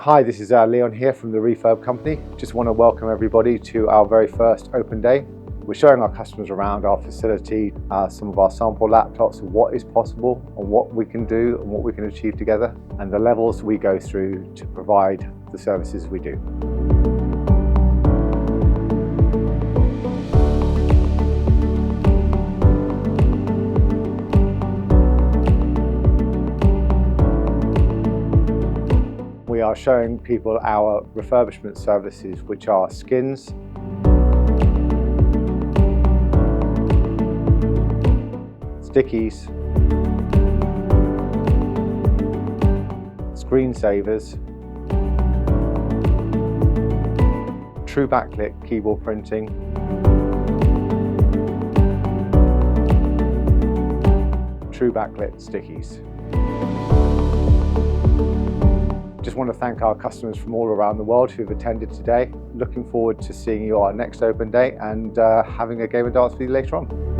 Hi, this is Leon here from the Refurb Company. Just want to welcome everybody to our very first open day. We're showing our customers around our facility, some of our sample laptops, what is possible and what we can do and what we can achieve together, and the levels we go through to provide the services we do. We are showing people our refurbishment services, which are skins, SticKeys, screensavers, true backlit keyboard printing, true backlit SticKeys. Just want to thank our customers from all around the world who've attended today. Looking forward to seeing you our next open day and having a game and dance with you later on.